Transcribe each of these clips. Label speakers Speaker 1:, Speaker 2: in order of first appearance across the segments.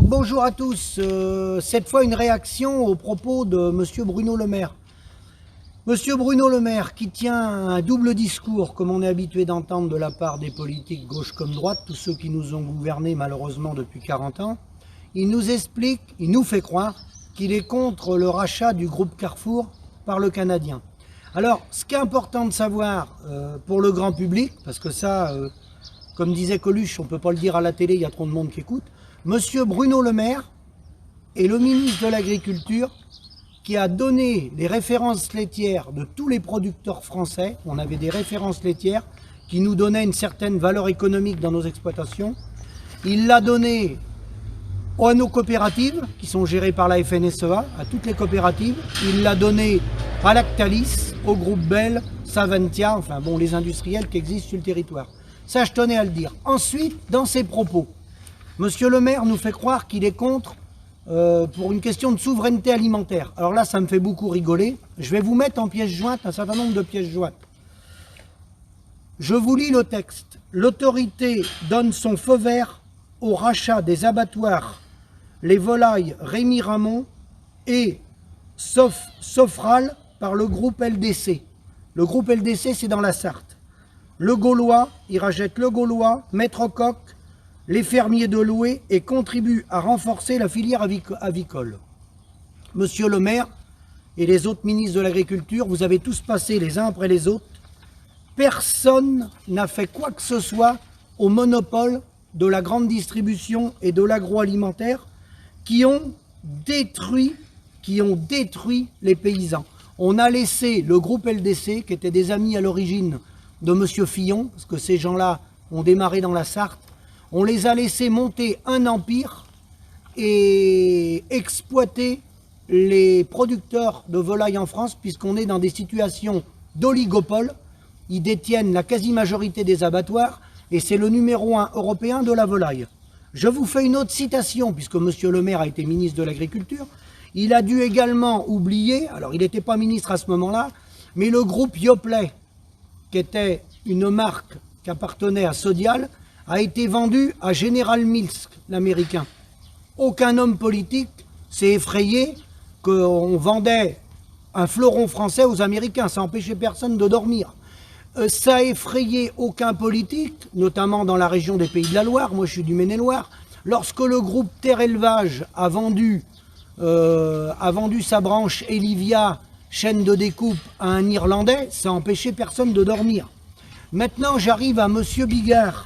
Speaker 1: bonjour à tous. Cette fois, une réaction aux propos de Monsieur Bruno Le Maire. Monsieur Bruno Le Maire, qui tient un double discours, comme on est habitué d'entendre de la part des politiques gauche comme droite, tous ceux qui nous ont gouvernés malheureusement depuis 40 ans, il nous explique, il nous fait croire qu'il est contre le rachat du groupe Carrefour par le Canadien. Alors, ce qui est important de savoir pour le grand public, parce que ça, comme disait Coluche, on ne peut pas le dire à la télé, il y a trop de monde qui écoute, Monsieur Bruno Le Maire est le ministre de l'Agriculture qui a donné les références laitières de tous les producteurs français. On avait des références laitières qui nous donnaient une certaine valeur économique dans nos exploitations. Il l'a donné à nos coopératives, qui sont gérées par la FNSEA, à toutes les coopératives. Il l'a donné à Lactalis, au groupe Bell, Saventia, enfin bon, les industriels qui existent sur le territoire. Ça, je tenais à le dire. Ensuite, dans ses propos, Monsieur Le Maire nous fait croire qu'il est contre pour une question de souveraineté alimentaire. Alors là, ça me fait beaucoup rigoler. Je vais vous mettre en pièces jointes un certain nombre de pièces jointes. Je vous lis le texte. L'autorité donne son feu vert au rachat des abattoirs Les Volailles Rémy Ramon et Sofral par le groupe LDC. Le groupe LDC, c'est dans la Sarthe. Le Gaulois, il rachète le Gaulois, Maître Coq, les fermiers de Loué et contribue à renforcer la filière avicole. Monsieur Le Maire et les autres ministres de l'Agriculture, vous avez tous passé les uns après les autres. Personne n'a fait quoi que ce soit au monopole de la grande distribution et de l'agroalimentaire qui ont détruit les paysans. On a laissé le groupe LDC, qui était des amis à l'origine de Monsieur Fillon, parce que ces gens-là ont démarré dans la Sarthe, on les a laissés monter un empire et exploiter les producteurs de volailles en France, puisqu'on est dans des situations d'oligopole. Ils détiennent la quasi-majorité des abattoirs et c'est le numéro 1 européen de la volaille. Je vous fais une autre citation, puisque Monsieur Le Maire a été ministre de l'Agriculture. Il a dû également oublier, alors il n'était pas ministre à ce moment-là, mais le groupe Yoplait, qui était une marque qui appartenait à Sodial, a été vendu à General Mills, l'américain. Aucun homme politique s'est effrayé qu'on vendait un fleuron français aux Américains. Ça n'empêchait personne de dormir. Ça a effrayé aucun politique, notamment dans la région des Pays de la Loire. Moi, je suis du Maine-et-Loire. Lorsque le groupe Terre Élevage a vendu sa branche Elivia, chaîne de découpe, à un Irlandais, ça n'empêchait personne de dormir. Maintenant, j'arrive à Monsieur Bigard.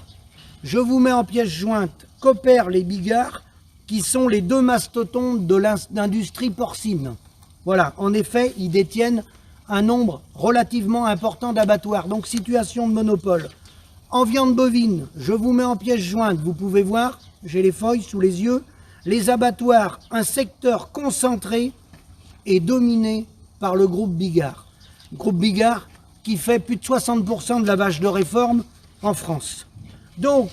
Speaker 1: Je vous mets en pièces jointes Copper les Bigard, qui sont les deux mastodontes de l'industrie porcine. Voilà, en effet, ils détiennent un nombre relativement important d'abattoirs, donc situation de monopole. En viande bovine, je vous mets en pièces jointes, vous pouvez voir, j'ai les feuilles sous les yeux, les abattoirs, un secteur concentré et dominé par le groupe Bigard. Le groupe Bigard qui fait plus de 60% de la vache de réforme en France. Donc,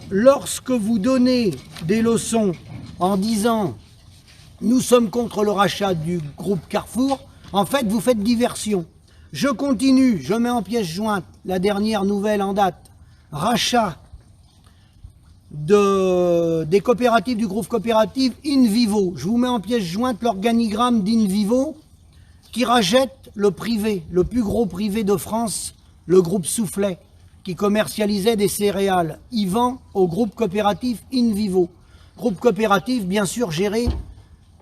Speaker 1: lorsque vous donnez des leçons en disant « nous sommes contre le rachat du groupe Carrefour », en fait, vous faites diversion. Je continue, je mets en pièces jointes la dernière nouvelle en date, rachat des coopératives du groupe coopératif InVivo. Je vous mets en pièces jointes l'organigramme d'InVivo qui rachète le privé, le plus gros privé de France, le groupe Soufflet, qui commercialisait des céréales. Il vend au groupe coopératif InVivo. Groupe coopératif, bien sûr, géré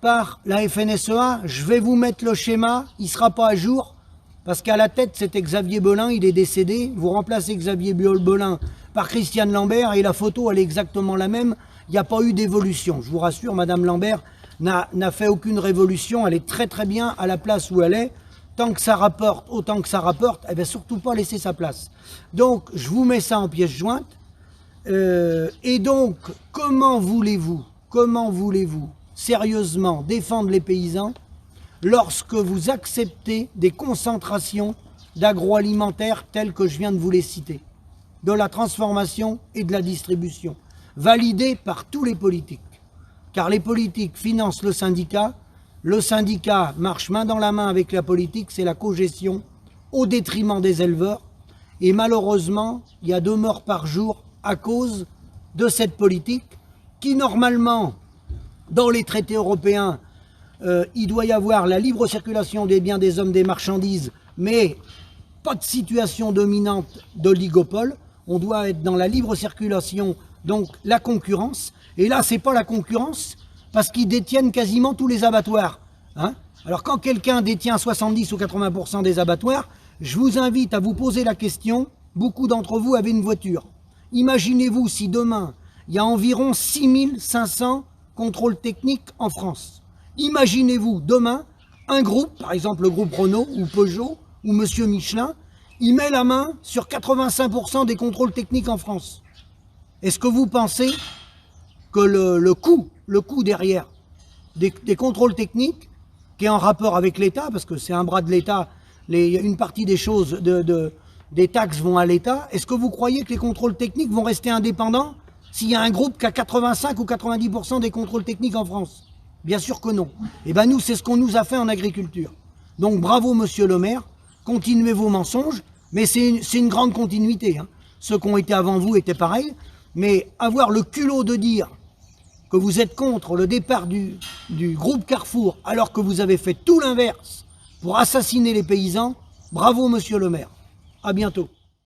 Speaker 1: par la FNSEA. Je vais vous mettre le schéma, il ne sera pas à jour, parce qu'à la tête, c'était Xavier Belin, il est décédé. Vous remplacez Xavier Belin par Christiane Lambert, et la photo, elle est exactement la même. Il n'y a pas eu d'évolution. Je vous rassure, Madame Lambert n'a fait aucune révolution. Elle est très très bien à la place où elle est. Tant que ça rapporte, autant que ça rapporte, elle ne va surtout pas laisser sa place. Donc, je vous mets ça en pièces jointes. Et donc, comment voulez-vous, sérieusement, défendre les paysans lorsque vous acceptez des concentrations d'agroalimentaire telles que je viens de vous les citer, de la transformation et de la distribution, validées par tous les politiques. Car les politiques financent le syndicat marche main dans la main avec la politique, c'est la cogestion au détriment des éleveurs. Et malheureusement, il y a 2 morts par jour à cause de cette politique. qui normalement, dans les traités européens, il doit y avoir la libre circulation des biens, des hommes, des marchandises, mais pas de situation dominante d'oligopole. On doit être dans la libre circulation, donc la concurrence. Et là, c'est pas la concurrence, parce qu'ils détiennent quasiment tous les abattoirs. Hein. Alors quand quelqu'un détient 70 ou 80% des abattoirs, je vous invite à vous poser la question, beaucoup d'entre vous avez une voiture. Imaginez-vous si demain, il y a environ 6500 contrôles techniques en France. Imaginez-vous demain, un groupe, par exemple le groupe Renault ou Peugeot ou Monsieur Michelin, il met la main sur 85% des contrôles techniques en France. Est-ce que vous pensez que le coût derrière des contrôles techniques, qui est en rapport avec l'État, parce que c'est un bras de l'État, une partie des choses, des taxes vont à l'État, est-ce que vous croyez que les contrôles techniques vont rester indépendants s'il y a un groupe qui a 85 ou 90% des contrôles techniques en France? Bien sûr que non. Et bien nous, c'est ce qu'on nous a fait en agriculture. Donc bravo Monsieur le maire, continuez vos mensonges, mais c'est une grande continuité. Hein. Ceux qui ont été avant vous étaient pareils, mais avoir le culot de dire que vous êtes contre le départ du groupe Carrefour, alors que vous avez fait tout l'inverse pour assassiner les paysans, bravo Monsieur le maire. À bientôt.